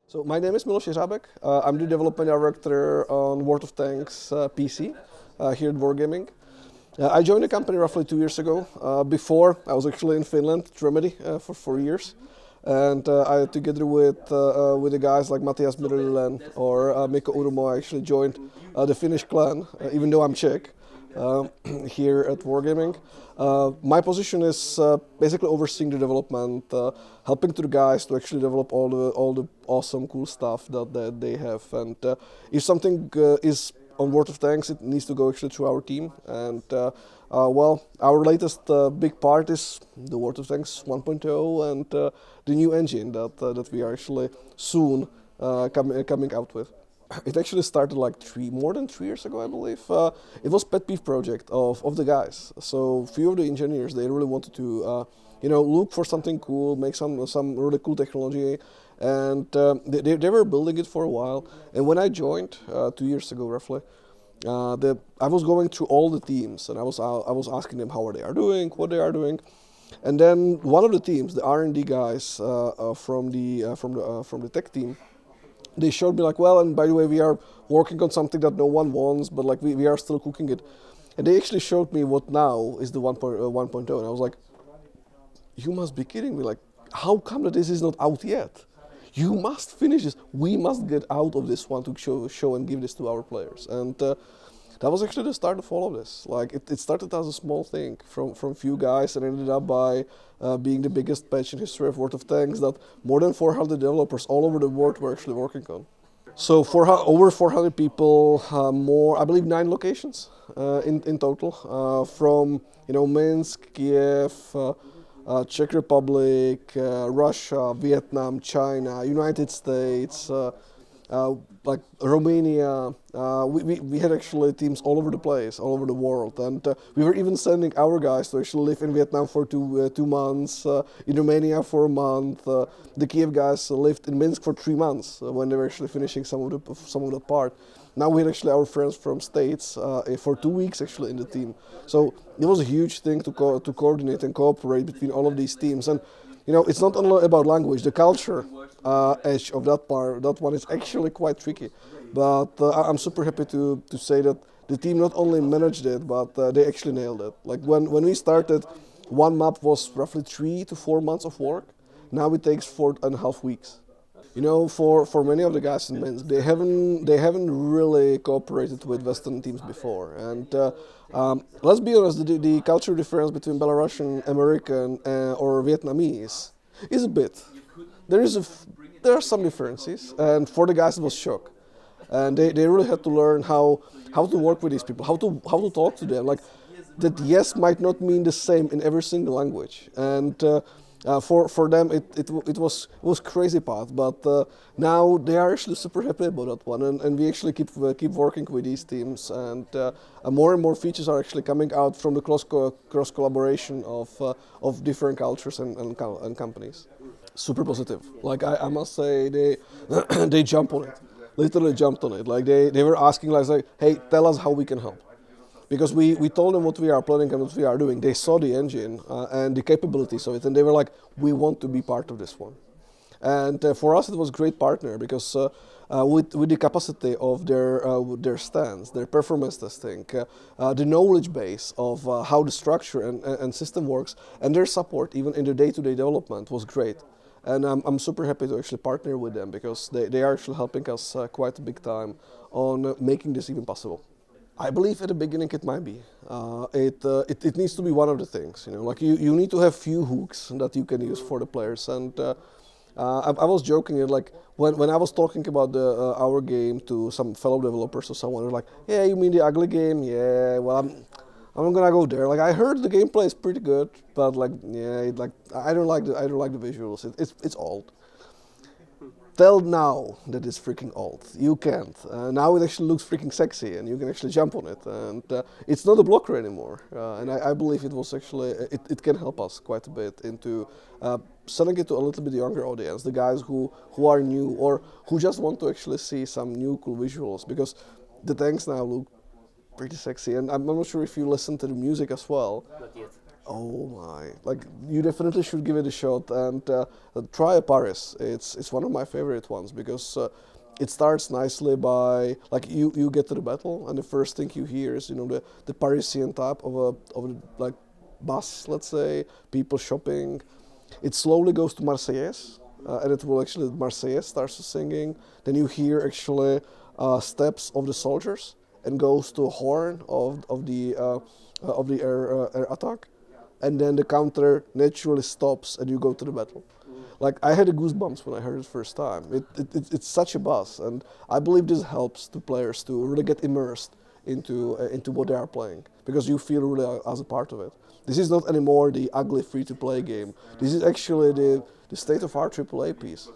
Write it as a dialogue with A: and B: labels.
A: So my name is Milos Jerabek. I'm the development director on World of Tanks PC here at Wargaming. I joined the company roughly 2 years ago. Before, I was actually in Finland, Germany, for 4 years. And I, together with the guys like Matthias Myrlen or Mikko Urumo, I actually joined the Finnish clan, even though I'm Czech, here at Wargaming. My position is basically overseeing the development, helping to the guys to actually develop all the awesome, cool stuff that they have. And if something is on World of Tanks, it needs to go actually through our team. And well, our latest big part is the World of Tanks 1.0 and the new engine that we are actually soon coming out with. It actually started like more than 3 years ago, I believe. It was pet peeve project of the guys. So few of the engineers, they really wanted to, look for something cool, make some really cool technology, and they were building it for a while. And when I joined 2 years ago, roughly, I was going through all the teams, and I was asking them how they are doing, what they are doing. And then one of the teams, the R&D guys from the tech team, they showed me like, well, and by the way, we are working on something that no one wants, but like we are still cooking it. And they actually showed me what now is the 1.0, and I was like, you must be kidding me. Like, how come that this is not out yet? You must finish this. We must get out of this one to show and give this to our players. And that was actually the start of all of this. Like it started as a small thing from few guys and ended up by being the biggest patch in history of World of Tanks that more than 400 developers all over the world were actually working on. So over 400 people, I believe 9 locations in total, from Minsk, Kiev, Czech Republic, Russia, Vietnam, China, United States, like Romania. We had actually teams all over the place, all over the world, and we were even sending our guys to actually live in Vietnam for 2 months, in Romania for a month. The Kiev guys lived in Minsk for 3 months when they were actually finishing some of the part. Now we had actually our friends from States for 2 weeks actually in the team. So it was a huge thing to coordinate and cooperate between all of these teams. And it's not only about language. The culture edge of that one is actually quite tricky. But I'm super happy to say that the team not only managed it, but they actually nailed it. Like when we started, one map was roughly 3 to 4 months of work. Now it takes 4.5 weeks. For many of the guys in Minsk, they haven't really cooperated with Western teams before. And let's be honest, the cultural difference between Belarusian, American, or Vietnamese is a bit. There are some differences, and for the guys it was shock. And they really had to learn how to work with these people, how to talk to them. Like that yes might not mean the same in every single language. And for them it was crazy path, but now they are actually super happy about that one, and we actually keep working with these teams, and more and more features are actually coming out from the cross collaboration of different cultures and companies. Super positive. Like I must say they jump on it, literally jumped on it. Like they were asking like, hey, tell us how we can help. Because we told them what we are planning and what we are doing. They saw the engine and the capabilities of it, and they were like, we want to be part of this one. And for us, it was a great partner because with the capacity of their stands, their performance testing, the knowledge base of how the structure and system works, and their support even in the day-to-day development was great. And I'm super happy to actually partner with them because they are actually helping us quite a big time on making this even possible. I believe at the beginning it might be. It needs to be one of the things, like you need to have few hooks that you can use for the players. And I was joking, like when I was talking about our game to some fellow developers or someone, they're like, yeah, you mean the ugly game? Yeah, well, I'm not gonna go there. Like I heard the gameplay is pretty good, but like yeah, I don't like the visuals. It's old. Tell now that it's freaking old. You can't. Now it actually looks freaking sexy, and you can actually jump on it. And it's not a blocker anymore. And I believe it was actually it can help us quite a bit into selling it to a little bit younger audience, the guys who are new or who just want to actually see some new cool visuals, because the tanks now look pretty sexy. And I'm not sure if you listen to the music as well.
B: Not yet.
A: Oh my! Like you definitely should give it a shot and try Paris. It's one of my favorite ones because it starts nicely by like you get to the battle and the first thing you hear is the Parisian type of a like bus, let's say, people shopping. It slowly goes to Marseillaise, and it will actually Marseillaise starts singing. Then you hear actually steps of the soldiers and goes to a horn of the air attack, and then the counter naturally stops and you go to the battle. Like I had the goosebumps when I heard it first time. It's such a buzz, and I believe this helps the players to really get immersed into what they are playing because you feel really as a part of it. This is not anymore the ugly free-to-play game. This is actually the state-of-art AAA piece.